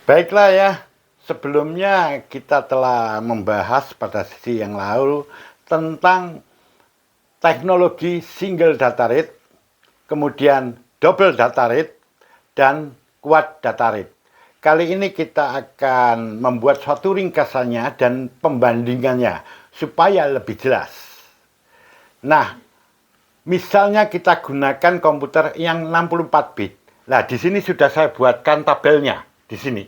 Baiklah ya, sebelumnya kita telah membahas pada sesi yang lalu tentang teknologi single data rate, kemudian double data rate, dan quad data rate. Kali ini kita akan membuat suatu ringkasannya dan pembandingannya supaya lebih jelas. Nah, misalnya kita gunakan komputer yang 64 bit. Nah, di sini sudah saya buatkan tabelnya di sini.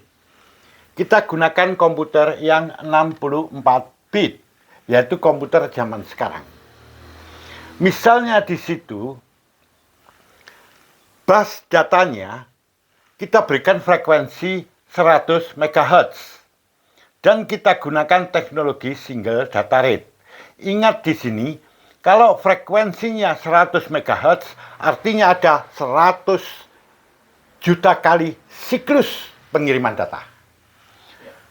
Kita gunakan komputer yang 64 bit, yaitu komputer zaman sekarang. Misalnya di situ bus datanya kita berikan frekuensi 100 MHz dan kita gunakan teknologi single data rate. Ingat di sini, kalau frekuensinya 100 MHz artinya ada 100 juta kali siklus pengiriman data.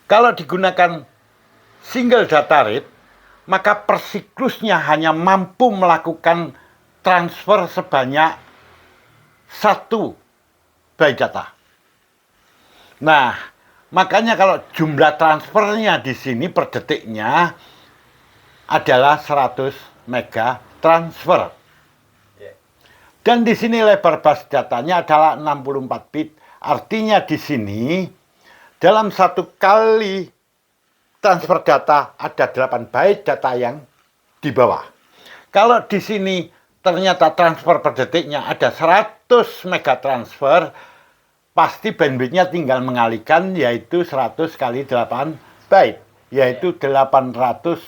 Kalau digunakan single data rate, maka per siklusnya hanya mampu melakukan transfer sebanyak 1 byte data. Nah, makanya kalau jumlah transfernya di sini per detiknya adalah 100 mega transfer. Dan di sini lebar bus datanya adalah 64 bit. Artinya di sini dalam satu kali transfer data ada 8 byte data yang di bawah. Kalau di sini ternyata transfer per detiknya ada 100 mega transfer, pasti bandwidthnya tinggal mengalihkan, yaitu 100 kali 8 byte, yaitu 800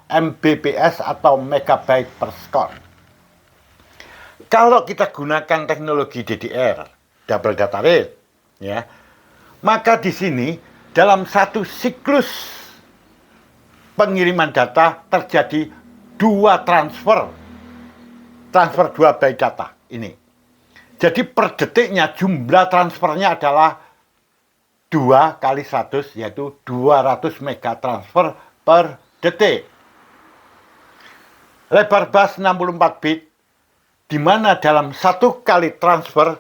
Mbps atau megabyte per second. Kalau kita gunakan teknologi DDR, double data rate, ya, maka di sini dalam satu siklus pengiriman data terjadi 2 transfer 2 byte data ini. Jadi per detiknya jumlah transfernya adalah 2 kali 100, yaitu 200 mega transfer per detik. Lebar bus 64 bit, di mana dalam satu kali transfer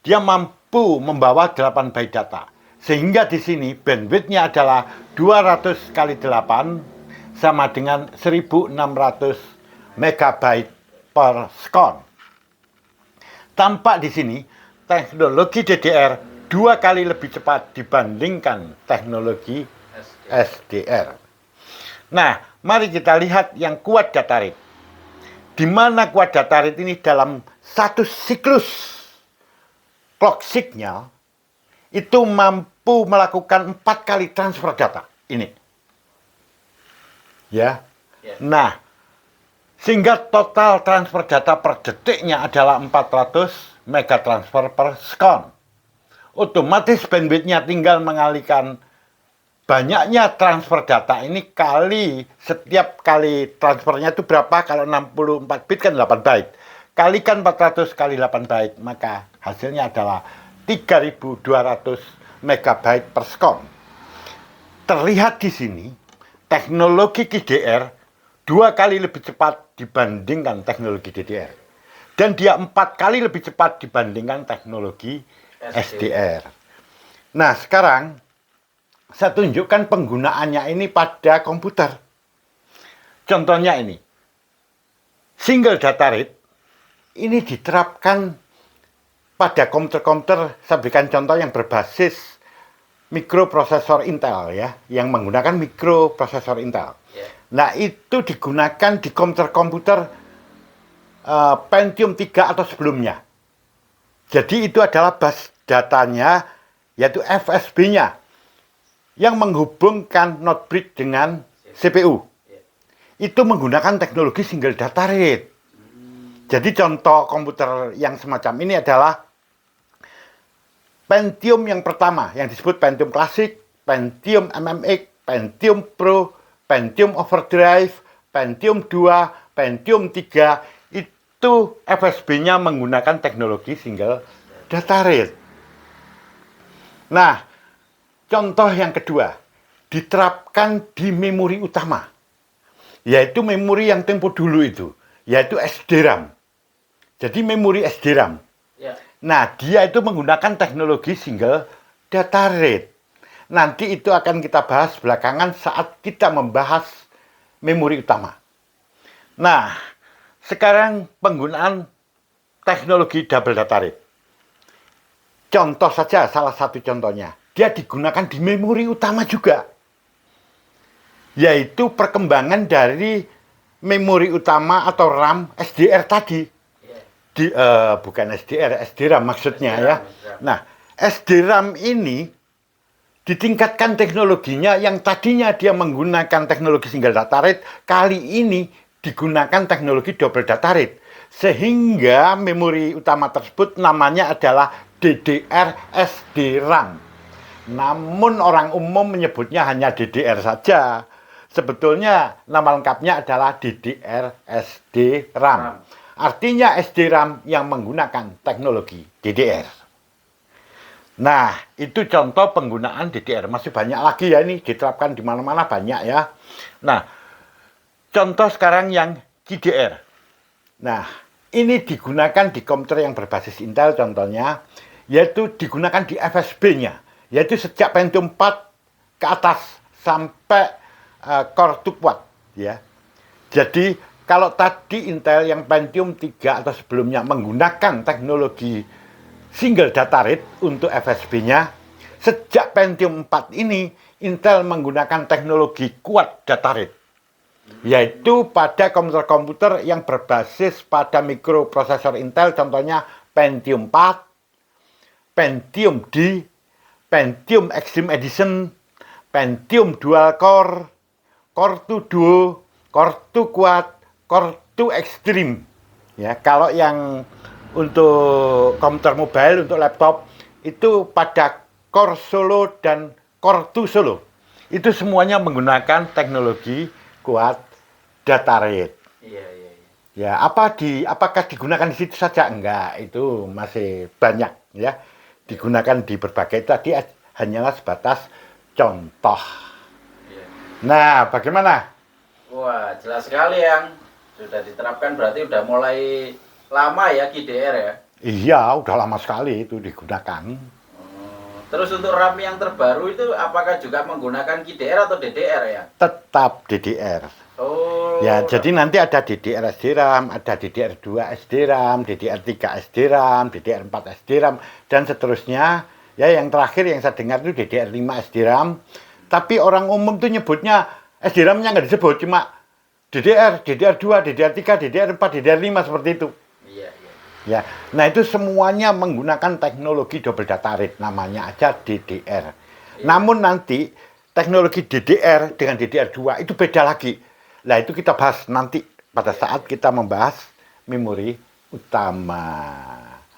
dia mampu membawa 8 byte data. Sehingga di sini bandwidthnya adalah 200 kali 8 sama dengan 1600 megabyte per second. Tampak di sini teknologi DDR 2 kali lebih cepat dibandingkan teknologi SDR. Nah, mari kita lihat yang quad data rate. Di mana quad data rate ini dalam satu siklus clock signal itu mampu melakukan 4 kali transfer data. Ini. Ya. Nah, sehingga total transfer data per detiknya adalah 400 mega transfer per second. Otomatis bandwidthnya tinggal mengalihkan banyaknya transfer data ini kali setiap kali transfernya itu berapa? Kalau 64 bit kan 8 byte. Kalikan 400 kali 8 byte, maka hasilnya adalah 3200 megabyte per second. Terlihat di sini teknologi DDR 2 kali lebih cepat dibandingkan teknologi DDR. Dan dia 4 kali lebih cepat dibandingkan teknologi SDR. Nah, sekarang saya tunjukkan penggunaannya ini pada komputer. Contohnya ini. Single data rate ini diterapkan pada komputer-komputer, saya berikan contoh yang berbasis mikroprosesor Intel ya, yang menggunakan mikroprosesor Intel. Nah, itu digunakan di komputer-komputer Pentium 3 atau sebelumnya. Jadi itu adalah bus datanya, yaitu FSB-nya, yang menghubungkan node bridge dengan CPU. Itu menggunakan teknologi single data rate. Jadi contoh komputer yang semacam ini adalah Pentium yang pertama, yang disebut Pentium Klasik, Pentium MMX, Pentium Pro, Pentium Overdrive, Pentium 2, Pentium 3, itu FSB-nya menggunakan teknologi single data rate. Nah, contoh yang kedua, diterapkan di memori utama, yaitu memori yang tempo dulu itu, yaitu SDRAM. Jadi memori SDRAM. Nah, dia itu menggunakan teknologi single data rate. nanti itu akan kita bahas belakangan saat kita membahas memori utama. Nah, sekarang penggunaan teknologi double data rate. Contoh saja, salah satu contohnya, dia digunakan di memori utama juga, yaitu perkembangan dari memori utama atau RAM SDR tadi. Bukan SDR, SDRAM maksudnya ya. Nah, SDRAM ini ditingkatkan teknologinya yang tadinya dia menggunakan teknologi single data rate, kali ini digunakan teknologi double data rate. Sehingga memori utama tersebut namanya adalah DDR SDRAM. Namun orang umum menyebutnya hanya DDR saja. Sebetulnya nama lengkapnya adalah DDR SDRAM. Artinya SDRAM yang menggunakan teknologi DDR. Nah, itu contoh penggunaan DDR. Masih banyak lagi ya, ini diterapkan di mana-mana banyak ya. Nah, contoh sekarang yang GDR. Nah, ini digunakan di komputer yang berbasis Intel contohnya, yaitu digunakan di FSB-nya, yaitu sejak Pentium 4 ke atas sampai Core 2 Quad ya. Jadi kalau tadi Intel yang Pentium 3 atau sebelumnya menggunakan teknologi single data rate untuk FSB-nya, sejak Pentium 4 ini Intel menggunakan teknologi quad data rate, yaitu pada komputer-komputer yang berbasis pada mikroprosesor Intel, contohnya Pentium 4, Pentium D, Pentium Extreme Edition, Pentium Dual Core, Core 2 Duo, Core 2 Quad, Core 2 Extreme. Ya, kalau yang untuk komputer mobile, untuk laptop, itu pada Core Solo dan Core 2 Solo. Itu semuanya menggunakan teknologi quad data rate. Iya. Ya, apakah digunakan di situ saja? Enggak, itu masih banyak ya. Digunakan di berbagai, tadi hanyalah sebatas contoh. Iya. Nah, bagaimana? Wah, jelas sekali yang sudah diterapkan, berarti udah mulai lama ya GDR ya. Iya, udah lama sekali itu digunakan. Terus untuk RAM yang terbaru itu apakah juga menggunakan GDR atau DDR ya? Tetap DDR. Oh. Ya, jadi nanti ada DDR SDRAM, ada DDR2 SDRAM, DDR3 SDRAM, DDR4 SDRAM, dan seterusnya. Ya, yang terakhir yang saya dengar itu DDR5 SDRAM. Tapi orang umum tuh nyebutnya SDRAM-nya nggak disebut, cuma DDR, DDR2, DDR3, DDR4, DDR5 seperti itu. Iya. Ya, nah itu semuanya menggunakan teknologi double data rate, namanya aja DDR. Iya. Namun nanti teknologi DDR dengan DDR2 itu beda lagi. Nah itu kita bahas nanti pada saat kita membahas memori utama.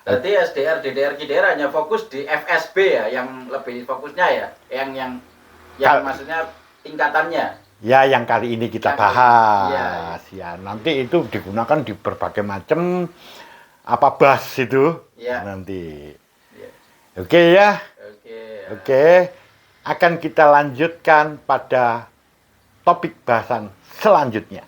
Berarti SDR, DDR, GDR hanya fokus di FSB ya, yang lebih fokusnya ya, yang maksudnya tingkatannya. Ya, yang kali ini kita bahas. Ya, nanti itu digunakan di berbagai macam bus itu nanti. Ya. Oke ya. Oke. Akan kita lanjutkan pada topik bahasan selanjutnya.